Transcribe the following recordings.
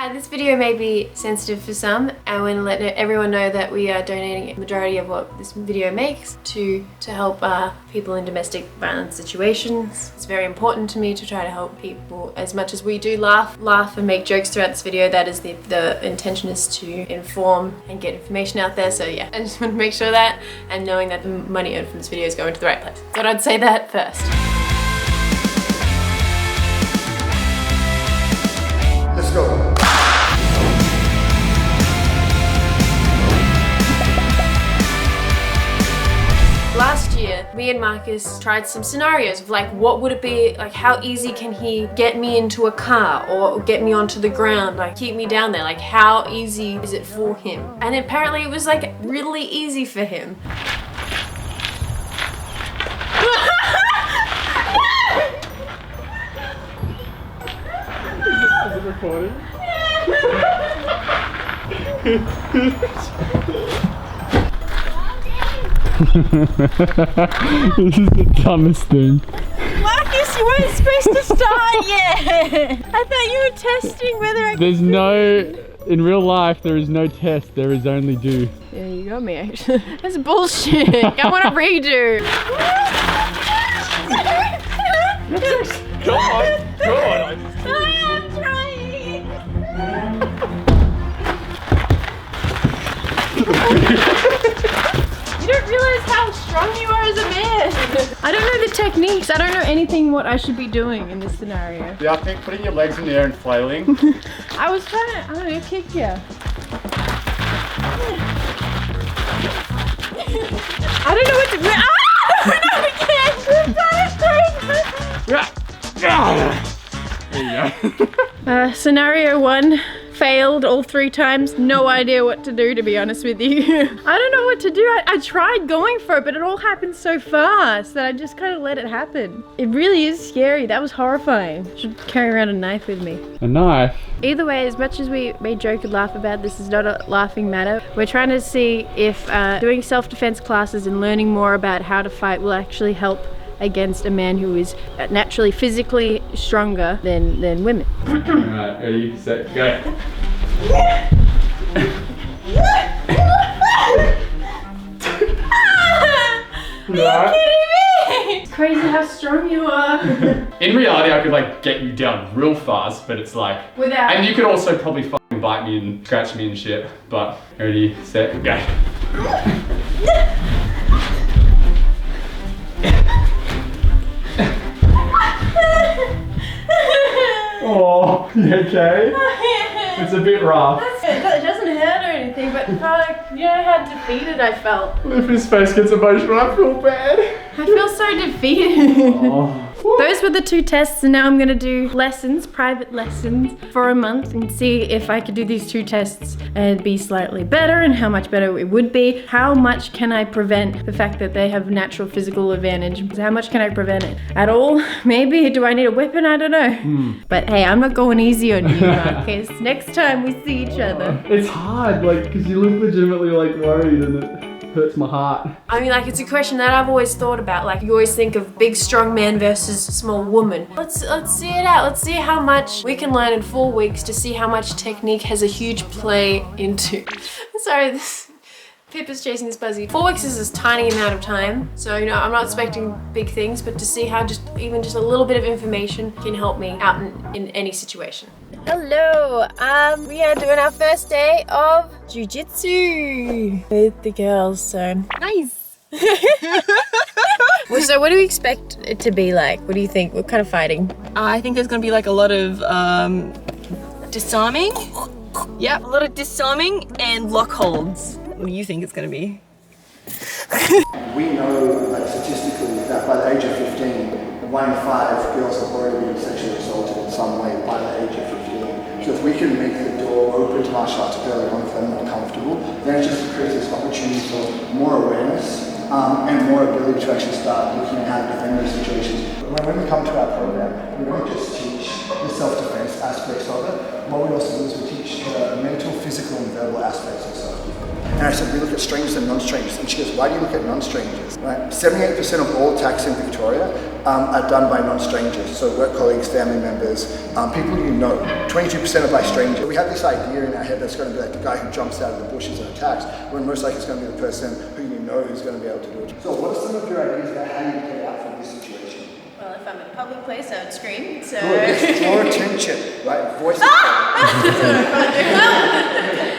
Hi, this video may be sensitive for some. I want to let everyone know that we are donating a majority of what this video makes to help people in domestic violence situations. It's very important to me to try to help people as much as we do laugh and make jokes throughout this video. That is the intention, is to inform and get information out there. So yeah, I just want to make sure that, and knowing that the money earned from this video is going to the right place. Thought I'd say that first. Let's go. Last year, me and Marcus tried some scenarios of like, what would it be, like how easy can he get me into a car or get me onto the ground, like keep me down there, like how easy is it for him? And apparently it was like really easy for him. Is it recording? This is the dumbest thing. Marcus, you weren't supposed to start yet! I thought you were testing whether I could. There's no, in real life, there is no test, there is only do. Yeah, you got me actually. That's bullshit. I want to redo. Come on, come on. I am trying. You don't realize how strong you are as a man. I don't know the techniques. I don't know anything what I should be doing in this scenario. Yeah, I think putting your legs in the air and flailing. I was trying to, I don't know, kick you. I don't know what to do. There you go. Scenario 1 failed all 3 times. No idea what to do, to be honest with you. I don't know what to do. I tried going for it, but it all happened so fast that I just kind of let it happen. It really is scary. That was horrifying. Should carry around a knife with me. A knife? Either way, as much as we may joke and laugh about this, is not a laughing matter. We're trying to see if doing self-defense classes and learning more about how to fight will actually help against a man who is naturally physically stronger than women. Alright, ready, set, go. Are you kidding me? It's crazy how strong you are. In reality, I could like get you down real fast, but it's like... Without... And you could also probably fucking bite me and scratch me and shit, but ready, set, go. Oh, you okay? It's a bit rough. It doesn't hurt or anything, but like, you know how defeated I felt. If his face gets emotional, I feel bad. I feel so defeated. Oh. Those were the 2 tests, and now I'm gonna do lessons, private lessons, for a month and see if I could do these 2 tests and be slightly better, and how much better it would be. How much can I prevent the fact that they have natural physical advantage? How much can I prevent it? At all? Maybe? Do I need a weapon? I don't know. But hey, I'm not going easy on you, Marcus. Next time we see each other. It's hard, like, because you look legitimately like worried and it hurts my heart. I mean, like, it's a question that I've always thought about. Like, you always think of big strong man versus small woman. Let's see it out. Let's see how much we can learn in 4 weeks to see how much technique has a huge play into. Sorry, this Pippa's chasing this buzzy. 4 weeks is a tiny amount of time, so you know I'm not expecting big things, but to see how even just a little bit of information can help me out in any situation. Hello, we are doing our first day of jiu-jitsu with the girls, so nice. Well, so what do we expect it to be like? What do you think? What kind of fighting? I think there's going to be like a lot of disarming. Yep, a lot of disarming and lock holds. What do you think it's going to be? We know, like, statistically, that by the age of 15, 1 in 5 girls have already been sexually assaulted in some way by the age of 15. So if we can make the door open to martial arts early on if they're more comfortable, then it just creates this opportunity for more awareness and more ability to actually start looking at how to defend those situations. When we come to our program, we don't just teach the self-defense aspects of it. What we also do is we teach the mental, physical and verbal aspects of self-defense. And I said, we look at strangers and non-strangers. And she goes, why do you look at non-strangers? Right? 78% of all attacks in Victoria are done by non-strangers. So work colleagues, family members, people you know. 22% are by strangers. We have this idea in our head that's going to be like the guy who jumps out of the bushes and attacks, when most likely it's going to be the person who you know who's going to be able to do it. So what are some of your ideas about how you get out from this situation? Well, if I'm in a public place, I would scream. So. Good, yes, draw attention, right? Voice.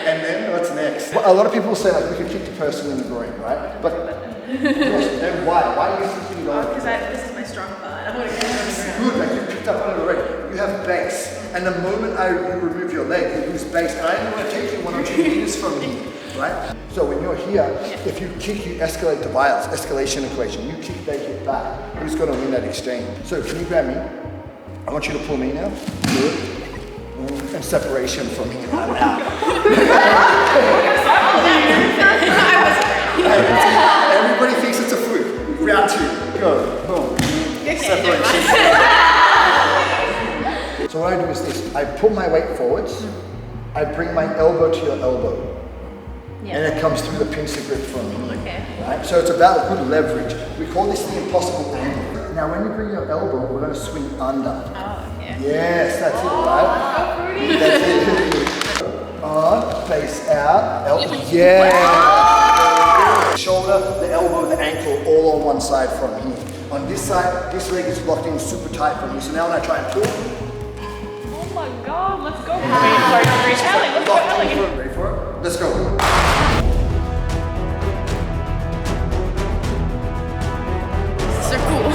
And then what's next? Well, a lot of people say like we could kick the person in the groin, right? But yes, and why? Why do you think you don't? Because this is my strong part. I want to get on the ground. Good, like you picked up on it already. You have base, and the moment you remove your leg, you lose base. And I only want to take you 1 or 2 meters from me, right? So when you're here, if you kick, you escalate the violence. Escalation equation. You kick, they kick back. Who's going to win that exchange? So can you grab me? I want you to pull me now. Good. And separation from me. Everybody thinks it's a fluke. Round 2. Go. Boom. Separation. So what I do is this. I put my weight forwards. I bring my elbow to your elbow. And it comes through the pincer grip from me. Okay. Right? So it's about good leverage. We call this the impossible angle. Now when you bring your elbow, we're going to swing under. Oh, okay. Yes, that's it, right? That's it. On, face out, elbow. Yeah. Wow. Shoulder, the elbow, the ankle, all on one side from here. On this side, this leg is locked in super tight from here. So now when I try and pull. Oh my god, let's go. Ready for it? Let's go. So cool.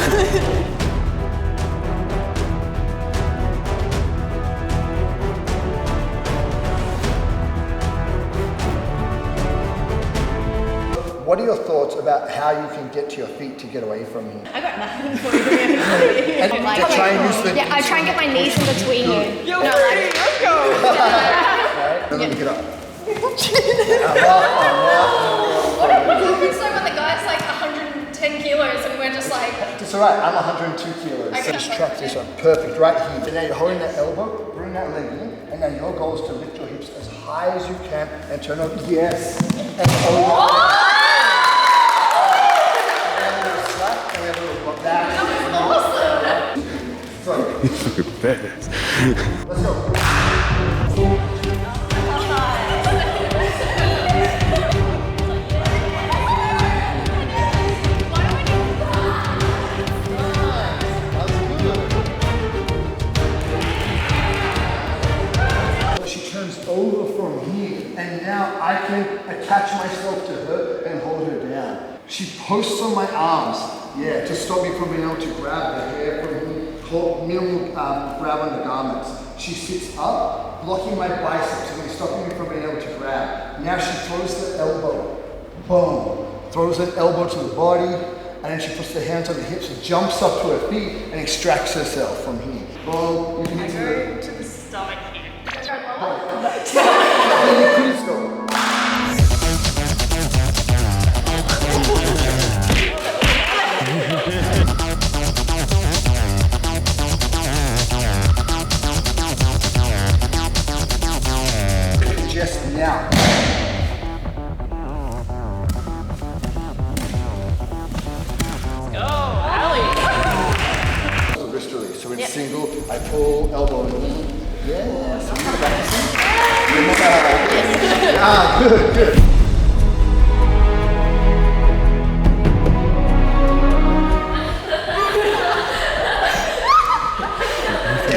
What are your thoughts about how you can get to your feet to get away from here? I got nothing for you. And try and use the... Yeah, I try and get my knees in between you. Yo, let's go. Right? And then pick it up. What if so when the guy's like 110 kilos and we're just like... It's alright, I'm 102 kilos. So just track this one. Perfect, right here. And now you're holding that elbow, bring that leg in, and now your goal is to lift your hips as high as you can and turn on. Yes. And over. Let's go. She turns over from here, and now I can attach myself to her and hold her down. She posts on my arms, to stop me from being able to grab the hair from here. Minimal grab on the garments. She sits up, blocking my biceps and stopping me from being able to grab. Now she throws the elbow. Boom. Throws an elbow to the body, and then she puts the hands on the hips and jumps up to her feet and extracts herself from here. Boom. You can hit To the stomach here. you couldn't stop. Just now. Go, Allie. So wrist release. So in single, I pull, elbow, knee. Yeah. So you back. Good.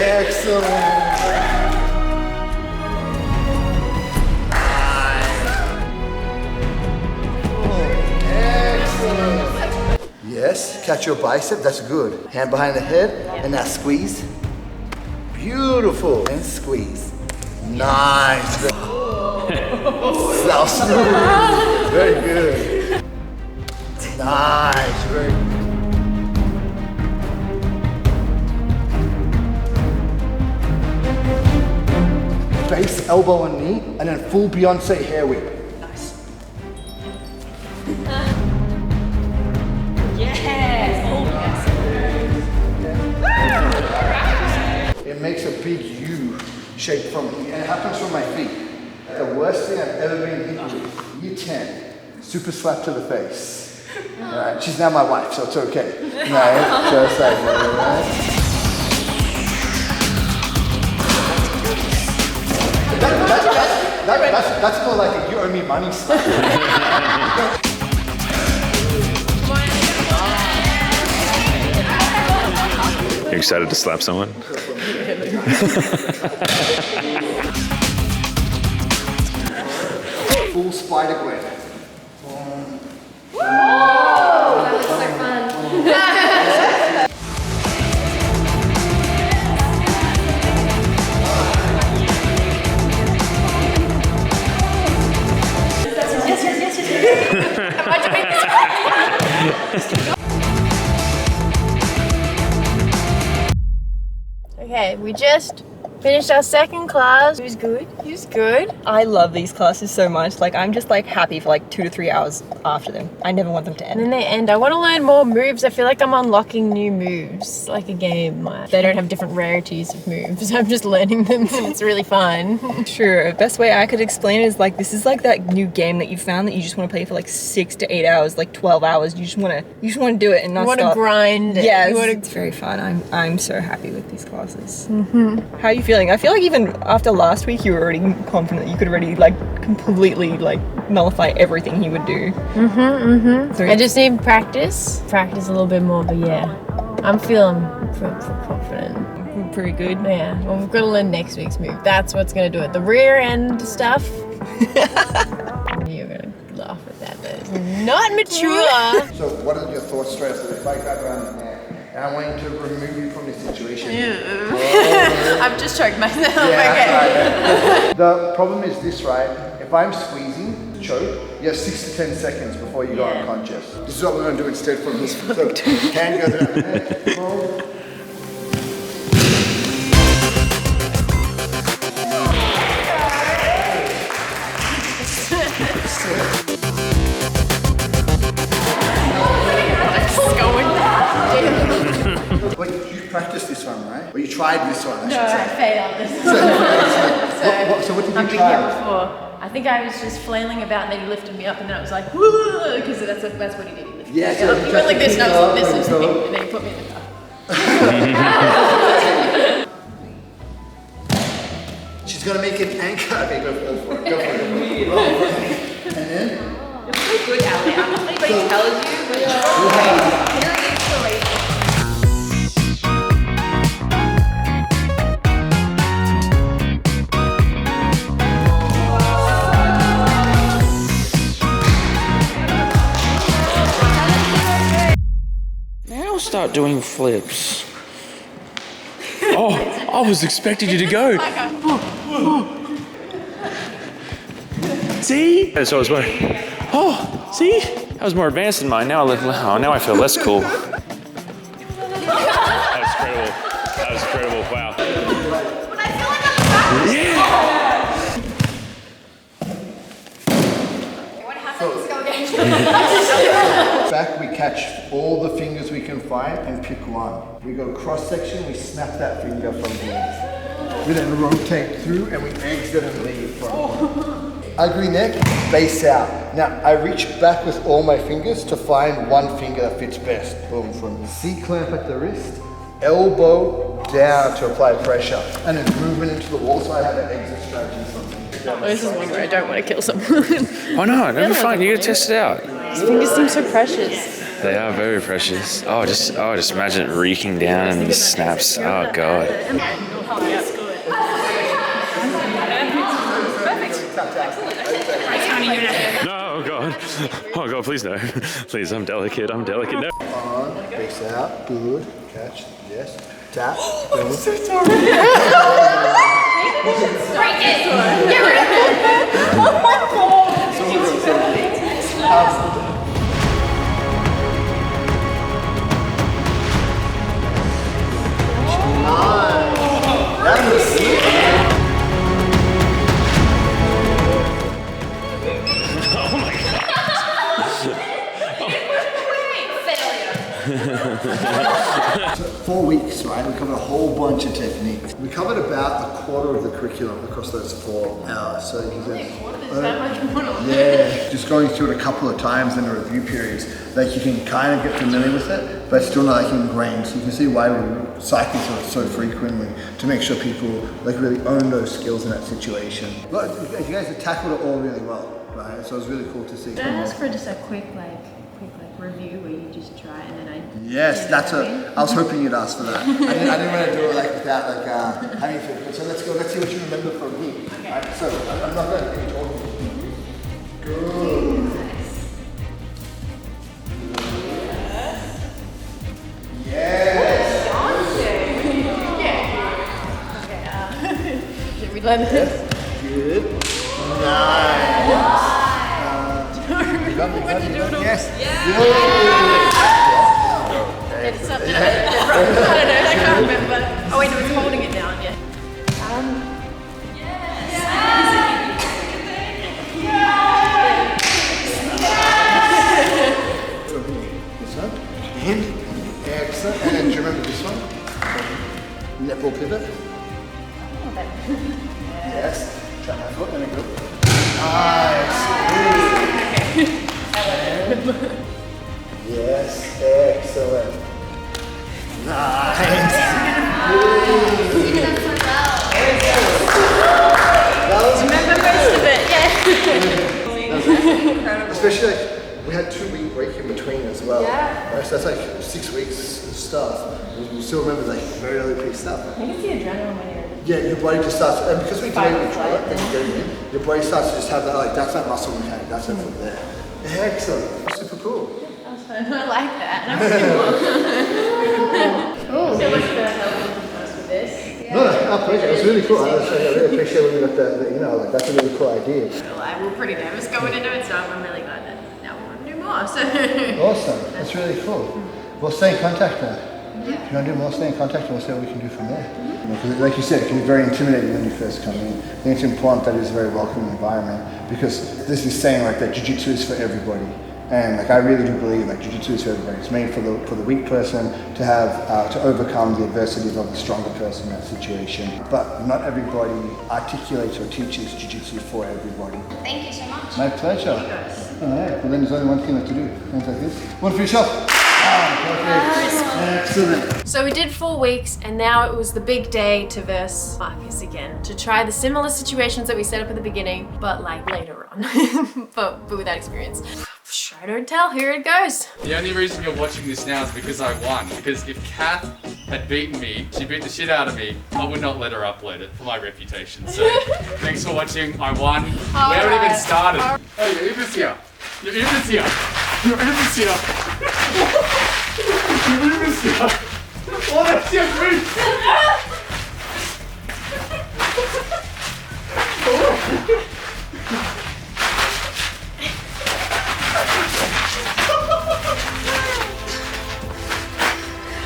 Excellent. Yes, catch your bicep, that's good. Hand behind the head, and now squeeze. Beautiful, and squeeze. Nice. So smooth. Very good. Nice, very good. Base, elbow and knee, and then full Beyonce hair whip. It makes a big U shape from here, and it happens from my feet. the worst thing I've ever been hit with. Year 10, super slap to the face. Alright, she's now my wife, so it's okay. No, so it's like, alright. That's more like a you owe me money stuff. You're excited to slap someone? Full spider web. That looks so fun. Okay, we just finished our second class. It was good. It was good. I love these classes so much. Like, I'm just like happy for like 2 to 3 hours after them. I never want them to And end. then they end. I want to learn more moves. I feel like I'm unlocking new moves, like a game. They don't have different rarities of moves. I'm just learning them, and it's really fun. Sure, best way I could explain it is like, this is like that new game that you found that you just want to play for like 6 to 8 hours, like 12 hours. You just want to do it and not You want to stop. grind it. Yes, You wanna- it's very fun. I'm so happy with these classes. How are you feeling? I feel like even after last week, you were already confident that you could already like completely like nullify everything he would do. So I just need practice a little bit more, but yeah, I'm feeling confident. pretty good. Yeah, well, we've got to learn next week's move. That's what's going to do it. The rear end stuff. You're going to laugh at that. That is not mature. So what are your thoughts straight after if I grab around there and I want you to remove you from this situation? I've just choked myself. Yeah, right. The problem is this, right? If I'm squeezing the choke, you have 6 to 10 seconds before you go unconscious. This is what we're going to do instead from this. So can go down there. Roll. But you practiced this one, right? Or you tried this one, I should say. failed this. So what did you I've been try? here before. I think I was just flailing about and then he lifted me up and then I was like, woo, because that's what he did. He lifted Yeah, me so up. He went like this and I was like, this is me. And then he put me in the car. She's gonna make an anchor. Okay, go for it. Go for it. And then? Good, Ali. I'm not anybody tells you, but you're an inspiration. Now start doing flips. Oh, I was expecting you to go. See? So I was wondering. Oh, see? That was more advanced than mine. Now I feel less cool. That was incredible. That was incredible. Wow. But I feel like I'm back. Yeah. Okay, what happened? Let's go again. Back, we catch all the fingers we can find and pick one. We go cross section, we snap that finger from here. We then rotate through and we exit and leave from Ugly neck, base out. Now, I reach back with all my fingers to find one finger that fits best. Boom, from C-clamp at the wrist, elbow down to apply pressure. And then movement into the wall so I have an exit strategy from here. This is one where I don't want to kill someone. Why not? It'll be fine. You gotta test it out. His fingers seem so precious. They are very precious. Oh, just imagine it reeking down and the snaps. Oh god. No, oh god. Oh god, please no. Please, I'm delicate. I'm delicate. No. On, base out, good, catch, yes, tap, boom. Break it. Get rid of it. That was sick. Failure. So 4 weeks, right? We covered a whole bunch of techniques. We covered about a quarter of the curriculum across those 4 hours. So you can that much more. yeah, just going through it a couple of times in the review periods, like you can kind of get familiar with it, but still not like ingrained. So you can see why we cycle through it so frequently, to make sure people like really own those skills in that situation. But you guys have tackled it all really well, right? So it was really cool to see. Can I ask for just a quick review where you just try and then I... Yes, that's what I was hoping you'd ask for that. I didn't want to do it like without like having to. So let's go. Let's see what you remember from me. Okay. Right, so I'm not going to be talking. Good. Yes. Did we learn this? Good. Nice. Yes. It's something I don't know, I can't remember. Oh wait, no, it's holding it down, yeah. This one. And excellent. And then do you remember this one? Nipple pivot. Yes. Try my foot. There we go. Nice. Yes. Excellent. Nice. Remember most of it, yeah. Especially like we had 2-week break in between as well. Yeah. Right, so that's like 6 weeks of stuff. You still remember like very early peak stuff. I think it's the adrenaline when you're... Yeah, your body just starts, and because we delay the drive and you go in, your body starts to just have that, like, that's that muscle mechanic, that's it from there. Excellent. Super cool. I like that. Oh, so much for helping us with this. No, our pleasure. It was really cool. I really appreciate when we got the, you know, like, that's a really cool idea. Well, we were pretty nervous going into it, so I'm really glad that now we want to do more. So. Awesome. That's really cool. We'll stay in contact now. If you want to do more, stay in contact and we'll see what we can do from there. Because like you said, it can be very intimidating when you first come in. I think it's important that it's a very welcoming environment, because this is saying like that jiu-jitsu is for everybody. And like I really do believe like jiu-jitsu is for everybody. It's made for the weak person to have to overcome the adversities of the stronger person in that situation. But not everybody articulates or teaches jiu-jitsu for everybody. Thank you so much. My pleasure. Alright, well then there's only one thing left to do. Things like this. One for yourself. Perfect. Excellent. So we did 4 weeks, and now it was the big day to verse Marcus again, to try the similar situations that we set up at the beginning, but like later on, but with that experience. Show don't tell, here it goes. The only reason you're watching this now is because I won. Because if Kath had beaten me, she beat the shit out of me, I would not let her upload it for my reputation. So thanks for watching, I won. We haven't even started. Oh, your Uber's here. Your Uber's here. Your Uber's here. Your Uber's here. Oh, that's your food.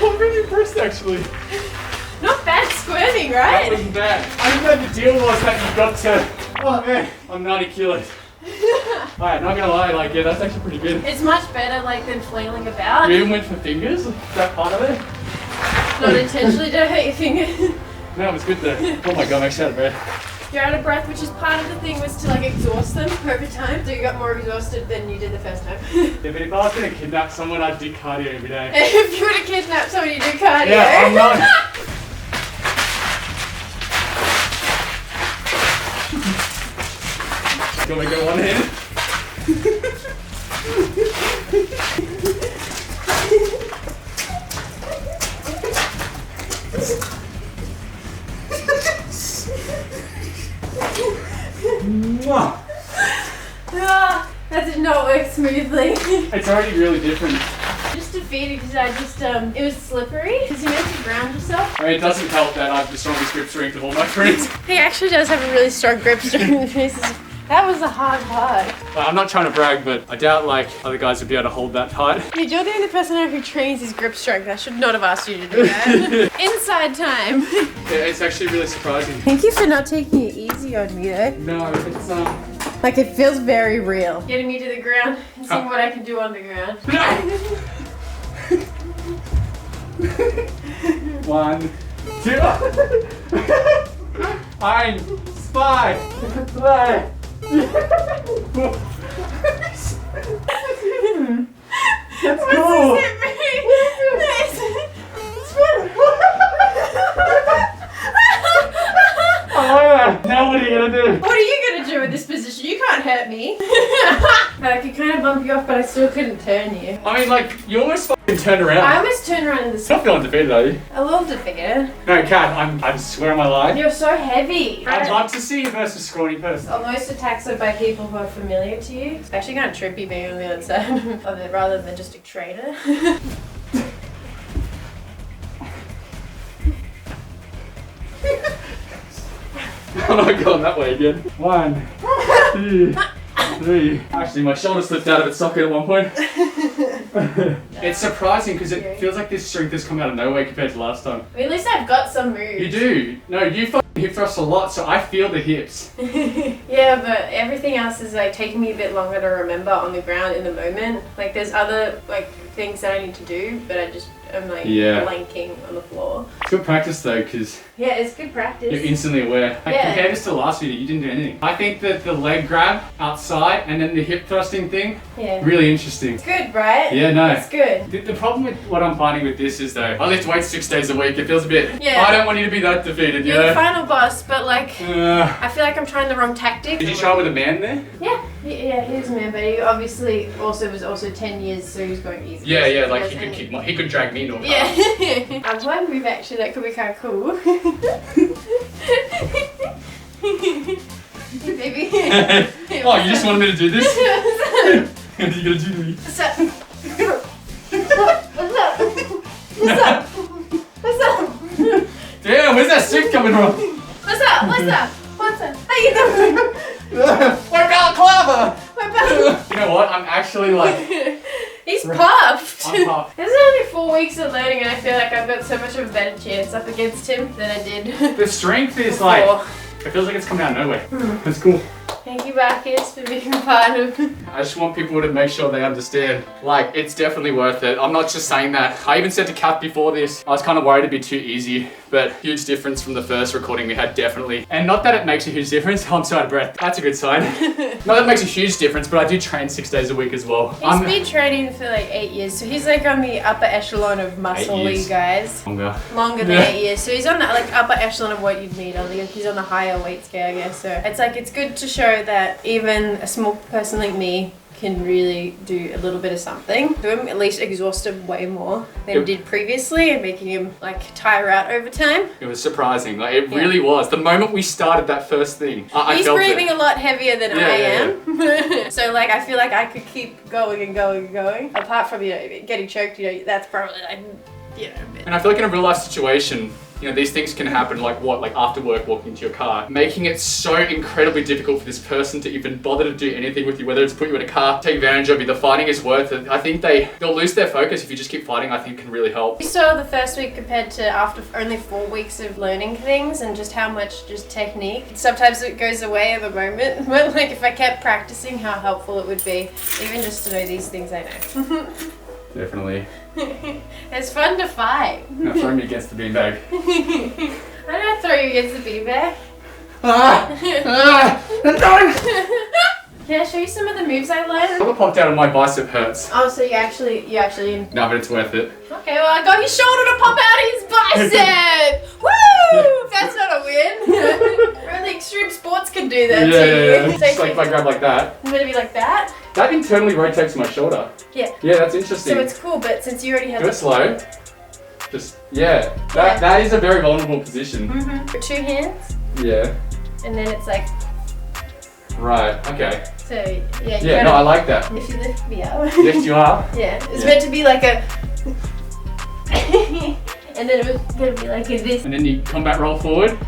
I'm really impressed actually. Not bad squirming, That right? wasn't bad. I didn't know the deal was that you got to. Oh man, I'm 90 kilos. Alright, not gonna lie, like, yeah, that's actually pretty good. It's much better like than flailing about. You even went for fingers? That part of it? Not intentionally, don't hurt your fingers. No, it was good though. Oh my god, I'm actually out of breath. You're out of breath, which is part of the thing was to like exhaust them over time. So you got more exhausted than you did the first time. Yeah, but if I was gonna kidnap someone, I'd do cardio every day. If you were to kidnap somebody, you do cardio. Yeah, I'm not. You want me to go one hand? Mwah. Ah, that did not work smoothly. It's already really different. Just defeated because I just, it was slippery. Because you meant to ground yourself. I mean, it doesn't help that I have the strongest grip strength of all my friends. He actually does have a really strong grip strength. That was a hard part. I'm not trying to brag, but I doubt like other guys would be able to hold that tight. Dude, you're the only person I know who trains his grip strength. I should not have asked you to do that. Inside time. Yeah, it's actually really surprising. Thank you for not taking it easy on me though. No, it's Like it feels very real. Getting me to the ground and seeing what I can do on the ground. No! 1, 2. 1, 2, 3. That's cool. Now what are you gonna do? What are you gonna do in this position? You can't hurt me. I could kind of bump you off, but I still couldn't turn you. I mean, like, you almost fucking turned around. I almost turned around in this. Not feeling defeated, are you? I love the figure. No, Kat, I swear on my life. You're so heavy. I'd love to see you versus scrawny person. Most attacks are by people who are familiar to you. It's actually kind of trippy being on the other side of it rather than just a traitor. I'm not going that way again. 1, 2, 3. Actually, my shoulder slipped out of its socket at one point. It's surprising because it feels like this strength has come out of nowhere compared to last time. I mean, at least I've got some moves. You do. No, you fucking hip thrust a lot, so I feel the hips. Yeah, but everything else is like taking me a bit longer to remember on the ground in the moment. Like there's other like things that I need to do, but I'm like blanking on the floor. It's good practice though, because yeah, it's good practice. you're instantly aware. Like, compared this to last video, you didn't do anything. I think that the leg grab outside and then the hip thrusting thing, really interesting. It's good, right? Yeah, no. It's good. The problem with what I'm finding with this is though, I lift weights 6 days a week. It feels a bit, I don't want you to be that defeated, you You're know? the final boss, but like, I feel like I'm trying the wrong tactic. Did you try with a man there? Yeah, he was a man, but he obviously was 10 years, so he was going easy. Yeah, like he could drag me into a car. Yeah. I've one move actually that could be kind of cool. Hey, baby. Oh, you just wanted me to do this? What are you gonna do to me? What's up? What's up? What's up? Damn, where's that suit coming from? What's up? How you doing? We're balaclava! My bad. You know what? I'm actually like... He's puffed. I'm puffed. This is only 4 weeks of learning and I feel like I've got so much of a better chance up against him than I did. The strength is before. like... It feels like it's coming out of nowhere. That's cool. Thank you, Marcus, for being part of. I just want people to make sure they understand. Like, it's definitely worth it. I'm not just saying that. I even said to Kath before this, I was kind of worried it'd be too easy, but huge difference from the first recording we had, definitely. And not that it makes a huge difference. Oh, I'm so out of breath. That's a good sign. Not that it makes a huge difference, but I do train 6 days a week as well. He's been training for like 8 years, so he's like on the upper echelon of muscle-y guys. Longer Than 8 years, so he's on the like upper echelon of what you'd need. He's on the higher weight scale, I guess. So it's like it's good to show that even a small person like me can really do a little bit of something. Do him at least exhaust him way more than he did previously and making him like tire out over time. It was surprising, like it really was. The moment we started that first thing, I He's felt breathing a lot heavier than I am. Yeah. So like I feel like I could keep going and going and going. Apart from, you know, getting choked, you know, that's probably like, you know. And I feel like in a real life situation, you know, these things can happen like after work walking into your car, making it so incredibly difficult for this person to even bother to do anything with you, whether it's put you in a car, take advantage of you. The fighting is worth it. I think they'll lose their focus if you just keep fighting. I think can really help. We saw the first week compared to after only 4 weeks of learning things and just how much just technique. Sometimes it goes away at the moment, but like if I kept practicing, how helpful it would be, even just to know these things I know. Definitely. It's fun to fight. Now throw me against the beanbag. I don't throw you against the beanbag. Can I show you some of the moves I learned? What popped out of my bicep hurts. Oh, so you actually. No, but it's worth it. Okay, well I got his shoulder to pop out his bicep. Woo! That's not a win. Only extreme sports can do that to you. Yeah. Just like if I grab like that. I'm gonna be like that. That internally rotates my shoulder. Yeah. Yeah, that's interesting. So it's cool, but since you already have do it slow. Just that is a very vulnerable position. For 2 hands. Yeah. And then it's like. Right. Okay. So yeah. Yeah. No, I like that. If you lift me up. Lift you up. Yeah. It's meant to be like a. And then it was gonna be like this. And then you combat roll forward.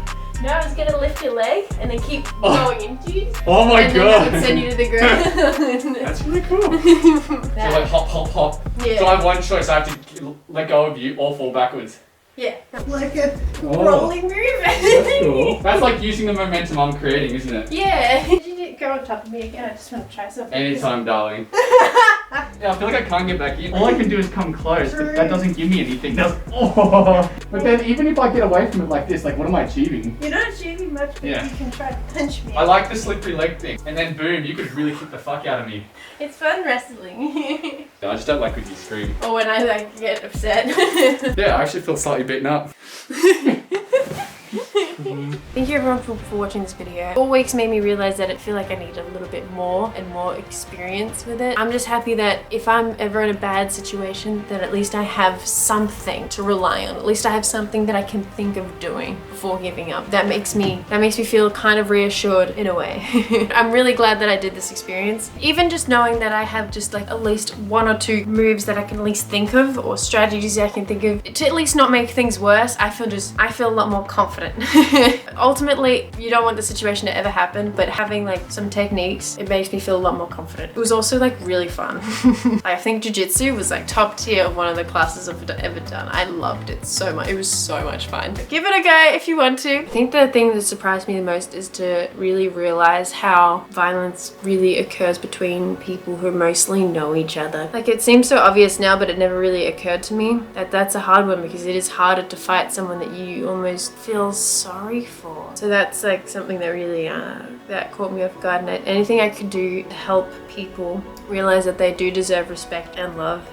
No, I was gonna lift your leg and then keep going into you. Oh my and god! Then that would send you to the ground. That's really cool. So like hop, hop, hop. Yeah. So I have one choice. I have to let go of you or fall backwards. Yeah. Like a rolling move. That's cool. That's like using the momentum I'm creating, isn't it? Yeah. Did you go on top of me again? I just want to try something. Anytime, darling. Yeah, I feel like I can't get back in. All I can do is come close, but that doesn't give me anything. Oh. But then even if I get away from it like this, like what am I achieving? You're not achieving much, but Yeah. you can try to punch me. I like the slippery leg thing. And then boom, you could really kick the fuck out of me. It's fun wrestling. I just don't like when you scream. Or when I like get upset. Yeah, I actually feel slightly beaten up. Thank you everyone for watching this video. 4 weeks made me realize that I feel like I need a little bit more and more experience with it. I'm just happy that if I'm ever in a bad situation, that at least I have something to rely on. At least I have something that I can think of doing before giving up. That makes me feel kind of reassured in a way. I'm really glad that I did this experience. Even just knowing that I have just like at least 1 or 2 moves that I can at least think of, or strategies that I can think of to at least not make things worse, I feel a lot more confident. Ultimately, you don't want the situation to ever happen, but having like some techniques, it makes me feel a lot more confident. It was also like really fun. I think jiu-jitsu was like top tier of one of the classes I've ever done. I loved it so much. It was so much fun. Give it a go if you want to. I think the thing that surprised me the most is to really realize how violence really occurs between people who mostly know each other. Like it seems so obvious now, but it never really occurred to me that that's a hard one, because it is harder to fight someone that you almost feel sorry for. So that's like something that really that caught me off guard, and anything I could do to help people realize that they do deserve respect and love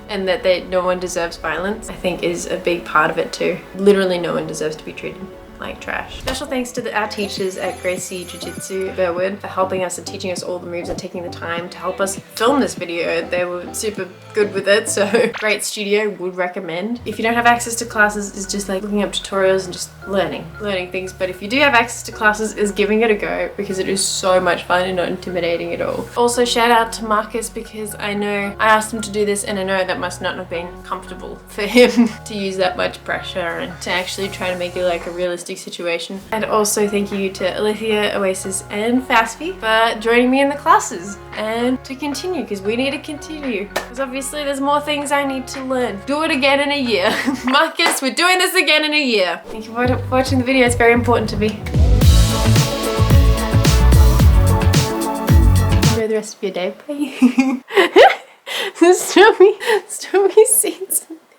and that no one deserves violence, I think is a big part of it too. Literally no one deserves to be treated like trash. Special thanks to our teachers at GRACIE Jiu-Jitsu BURWOOD for helping us and teaching us all the moves and taking the time to help us film this video. They were super good with it, so great studio, would recommend. If you don't have access to classes, it's just like looking up tutorials and just learning things. But if you do have access to classes, is giving it a go, because it is so much fun and not intimidating at all. Also shout out to Marcus, because I know I asked him to do this and I know that must not have been comfortable for him to use that much pressure and to actually try to make it like a realistic situation. And also thank you to Alithia, Oasis and Faspi for joining me in the classes and to continue, because we need to continue, because obviously there's more things I need to learn. Do it again in a year. Marcus, we're doing this again in a year. Thank you for watching the video. It's very important to me. Enjoy the rest of your day. Bye. Stormy seats.